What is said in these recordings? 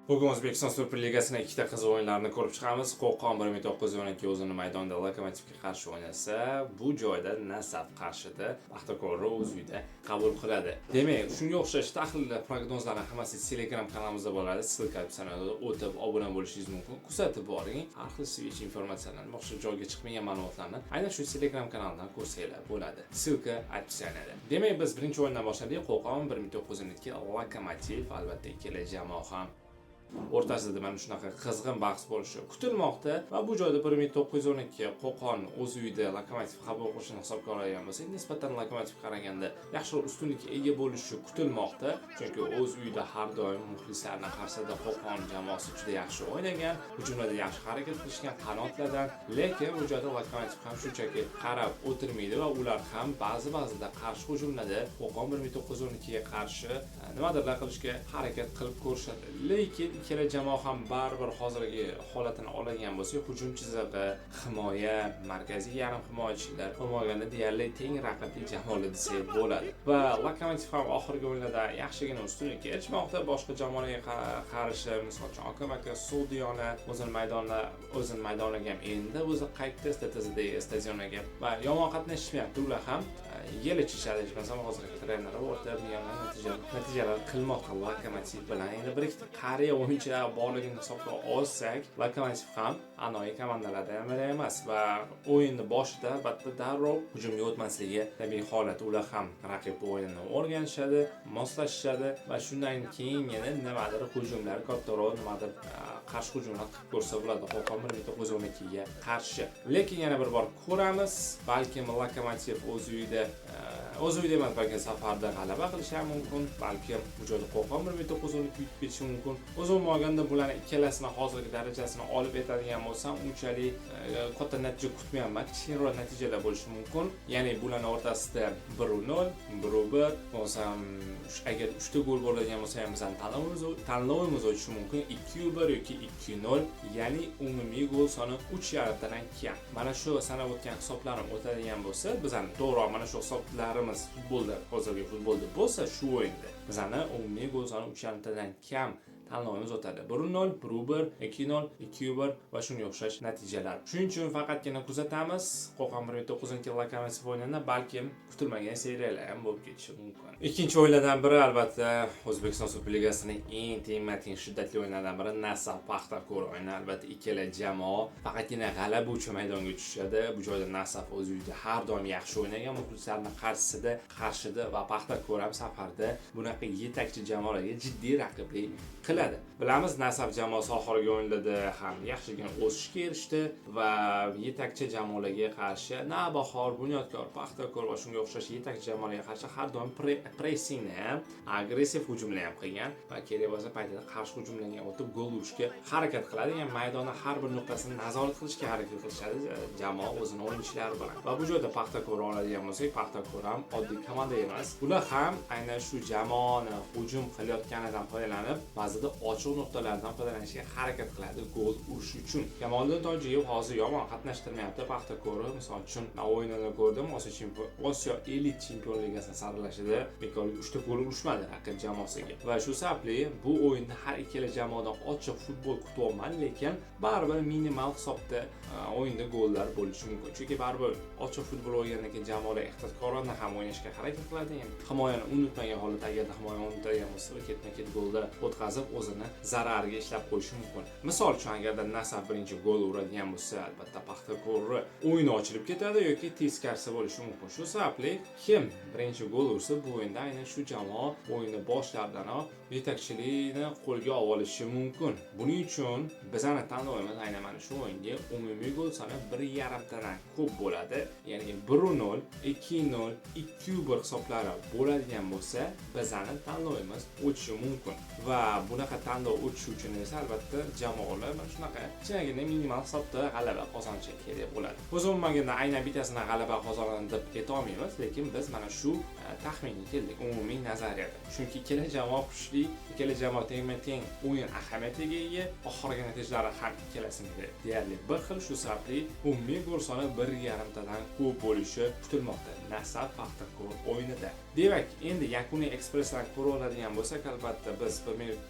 Bugun O'zbekiston Superligasining ikkita qiziq o'yinlarini ko'rib chiqamiz. Qo'qon 1912 o'zini maydonida Lokomotivga qarshi o'ynasa, bu joyda Nasaf Qarshida Paxtakorni o'z uyida qabul qiladi. Demak, shunga o'xshash tahlillar, prognozlarning hammasi Telegram kanalimizda bo'ladi. Ссылка opsionida o'tib obuna bo'lishingiz mumkin. Kuzatib boring. Har xil switch informatsiyalarni, boshqa joyga chiqmagan ma'lumotlarni aynan shu Telegram kanalidan ko'rsanglar bo'ladi. Ссылка opsionida. Demak, biz birinchi o'yindan boshladik. Qo'qon 1912 Lokomotiv, albatta ikkala jamoa ham o'rtasida mana shunaqa qizg'in bahs bo'lishi kutilmoqda va bu joyda 1912 Qo'qon o'z uyida Lokomotiv qabul qilishini hisobga oladigan bo'lsak, nisbatan Lokomotiv qaraganda yaxshiroq ustunlikka ega bo'lishi kutilmoqda, chunki o'z uyida har doim muxlislarning qarshisida Qo'qon jamoasi juda yaxshi o'ynagan, hujumlarda yaxshi harakat qilishgan qanotlardan, lekin bu joyda Lokomotiv ham shunchaki qarab o'tirmaydi va ular ham ba'zida qarshi hujumlarda Qo'qon 1912 ga qarshi nimadirlar qilishga harakat qilib ko'rishadi. Lekin ikkala jamoa ham baribir hozirgi holatini olgan bo'lsa, hujum chizig'i, himoya, markaziy yarim himoyachilar bo'lmaganda deyarli teng raqibli jamoalar desak bo'ladi. Va Lokomotiv ham oxirgi o'yinlarda yaxshigina ustunlikka erishmoqda. Boshqa jamoalarga qarshi, misol uchun Okamaka Sudiyona o'zini maydoniga ham endi o'zi qaytdi stadioniga va yomon qatnashmayapti. Ular ham yel ichishadi, masalan, hozirgi treneri o'rtagan natijalar qilmoqda Lokomotiv bilan. Endi bir ikkita qariya o'yinchilar borligini hisobga olsak, Lokomotiv ham anoyi komandalardan biri emas va o'yinning boshida albatta darrov hujumga o'tmasligi tabiiy holat. Ular ham raqib o'yinini o'rganishadi, moslashishadi va shundan keyingina nimadir hujumlar kattaroq, nimadir qarshi hujumlar qilib ko'rsa bo'ladi Qo'qon 1912 ga qarshi. Lekin yana bir bor ko'ramiz, balkim Lokomotiv o'z uyida emas, balki safarda g'alaba qilishi ham mumkin, balki bu joyda Qo'qon 1912 yutib ketishi mumkin. O'zim olganda bularning ikkalasini hozirgi darajasini olib etadigan bo'lsam, unchalik katta natija kutmayapman. Kichikroq natijalar bo'lishi mumkin. Ya'ni bularning o'rtasida 1-0, 1-1 bo'lsam, agar 3 ta gol bo'ladigan bo'lsa ham bizning tanlovimiz o'tishi mumkin. 2-1 yoki 2-0, ya'ni umumiy gol soni 3,5 dan kam. Mana shu sanab o'tgan hisoblarim o'tadigan bo'lsa, bizning to'g'ri mana shu hisoblarimiz hozirgi futbolda bo'lsa, shu o'yinda bizning umumiy gol soni 3,5 dan kam tanlovimiz o'tadi. 1-0, 1-1, 2-0, 2-1 va shunga o'xshash natijalar. Shuning uchun faqatgina kuzatamiz. Qo'qon 1912 Lokomotiv o'yinida balkim kutilmagan seriyalar ham bo'lib ketishi mumkin. Ikkinchi o'yinlardan biri albatta O'zbekiston Superligasining eng teng shiddatli o'yinlaridan biri Nasaf Paxtakor o'yini. Albatta ikkala jamoa faqatgina g'alaba uchun maydonga tushadi. Bu joyda Nasaf o'z uyida har doim yaxshi o'ynagan, muxlislarning qarshida va Paxtakor ham safarda bunaqa yetakchi jamoalarga jiddiy raqiblik qiladi. Bilamiz, Nasaf jamoasi oxirgi o'yinlarda ham yaxshigina o'sishga erishdi va yetakchi jamoalarga qarshi Navbahor, Bunyodkor, Paxtakor va shunga o'xshash yetakchi jamoalarga qarshi har doim pressingni ham, agressiv hujumlar ham qilgan va kerak bo'lsa paytida qarshi hujumlarga o'tib gol urishga harakat qiladi. Ya'ni maydonning har bir nuqtasini nazorat qilishga harakat qilishadi jamoa o'zining o'yinchilari bilan. Va bu joyda Paxtakor oladigan bo'lsak, Paxtakor ham oddiy komanda emas. Ular ham aynan shu jamoani hujum qilayotganidan foydalanib, ba'zida ochiq nuqtalardan foydalanishga harakat qiladi gol urish uchun. Kamoliddin Tojiyev hozir yomon qatnashtirmayapti Paxtakorni. Misol uchun, men o'yinini ko'rdim, Osiyo Elit Chempion Ligasini saralashida bekorga 3 ta gol urishmadi raqib jamoasiga. Va shu sababli bu o'yinda har ikkala jamoadan ochiq futbol kutyapman, lekin baribir minimal hisobda o'yinda gollar bo'lishi mumkin. Chunki baribir ochiq futbol o'ynagandan keyin jamoalar ehtiyotkorona ham o'ynashga harakat qiladi. Ya'ni himoyani unutmagan holatda, agar himoyani unutadigan bo'lsa, ketma-ket golda o'tkazib o'zini zarariga ishlab qo'yishi mumkin. Misol uchun, agarda Nasaf birinchi gol uradigan bo'lsa, albatta Paxtakorni o'yini ochilib ketadi yoki teskarisi bo'lishi mumkin. Shu sababli kim birinchi gol ursa, bu o'yinda aynan shu jamoa o'yinni boshlaridan yetakchilikni qo'lga olishi mumkin. Buning uchun bizning tanlovimiz aynan mana shu o'yinga umumiy gol soni 1,5 tadan ko'p bo'ladi. Ya'ni 1-0, 2-0, 2-1 hisoblari bo'ladigan bo'lsa, bizning tanlovimiz o'tishi mumkin. Va bunaqa tanlov o'tishi uchun esa albatta jamoalar mana shunaqa kichkinagina minimal hisobda g'alaba qozonishi kerak bo'ladi. O'z umuman aynan bittasini g'alaba qozonadi deb ayta olmaymiz, lekin biz mana shu taxminga keldik umumiy nazariyada. Chunki ikkala jamoa kuchli ikkala jamoa tengma-teng o'yin ahamiyatiga ega, oxirgi natijalar ham ikkalasiga deyarli bir xil. Shu sababli umumiy gol soni 1.5 tadan ko'p bo'lishi kutilmoqda Nasaf Paxtakor o'yinida. Demak, endi yakuniy ekspressdan ko'ra oladigan bo'lsak, albatta biz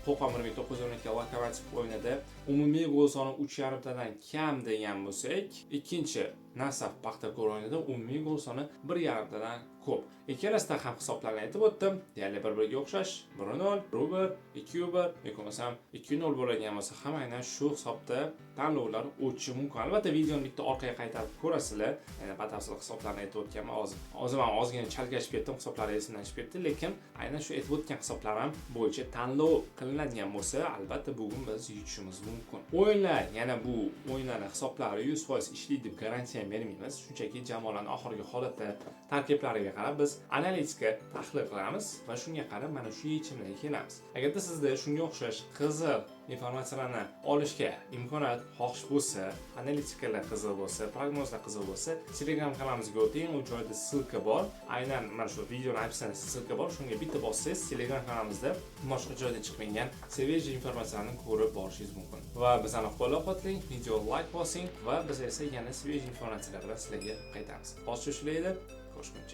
Qo'qon 1912 Lokomotiv o'yinida umumiy gol soni 3.5 tadan kam degan bo'lsak, ikkinchi Nasaf Paxtakor o'yinida umumiy gol soni 1.5 tadan ko'p. Ikkalasida ham hisoblarni aytib o'tdim. Deyarli bir-biriga o'xshash. 1-0, 1-1, 2-1 yoki bo'lmasam 2-0 bo'lgan bo'lsa ham aynan shu hisobda tanlovlar o'tishi mumkin. Albatta videoni bitta orqaga qaytarib ko'rasizlar. Yana batafsil hisoblarni aytib o'tganman. O'zim ham ozgina chalkashib ketdim, hisoblari esimdan chiqib ketdi, lekin aynan shu aytib o'tgan hisoblar ham bo'yicha tanlov qilinadigan bo'lsa, albatta bugun biz yutishimiz mumkin. O'yinlar, yana bu o'yinlarning hisoblari 100% ishlaydi deb garantiya bermaymiz. Shunchaki jamoalarning oxirgi holati, tarkiblariga qarab biz analitika tahlil qilamiz va shunga qarab mana shu yechimlarga kelamiz. Agarda sizda shunga o'xshash qiziq informatsiyalarni olishga imkoniyat, xohish bo'lsa, analitikalar qiziq bo'lsa, prognozlar qiziq bo'lsa, Telegram kanalimizga o'ting, u joyda silka bor. Aynan mana shu videoni opsiyasida silka bor. Shunga bitta bossangiz, Telegram kanalimizda boshqa joyda chiqmagan svejiy informatsiyalarni ko'rib borishingiz mumkin. Va bizani qo'llab-quvvatlang, video like bosing va biz esa yana svejiy informatsiyalar bilan sizlarga qaytamiz. Boshqa ishlaydi. Ko'rishguncha.